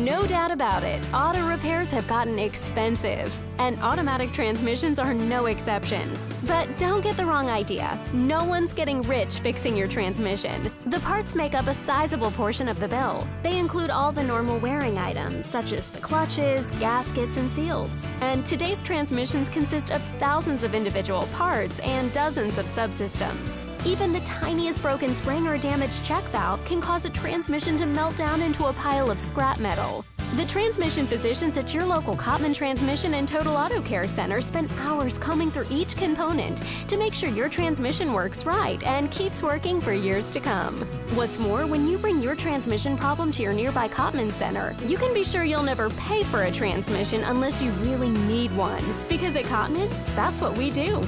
No doubt about it, auto repairs have gotten expensive, and automatic transmissions are no exception. But don't get the wrong idea. No one's getting rich fixing your transmission. The parts make up a sizable portion of the bill. They include all the normal wearing items, such as the clutches, gaskets, and seals. And today's transmissions consist of thousands of individual parts and dozens of subsystems. Even the tiniest broken spring or damaged check valve can cause a transmission to melt down into a pile of scrap metal. The transmission physicians at your local Cottman Transmission and Total Auto Care Center spend hours combing through each component to make sure your transmission works right and keeps working for years to come. What's more, when you bring your transmission problem to your nearby Cottman Center, you can be sure you'll never pay for a transmission unless you really need one. Because at Cottman, that's what we do.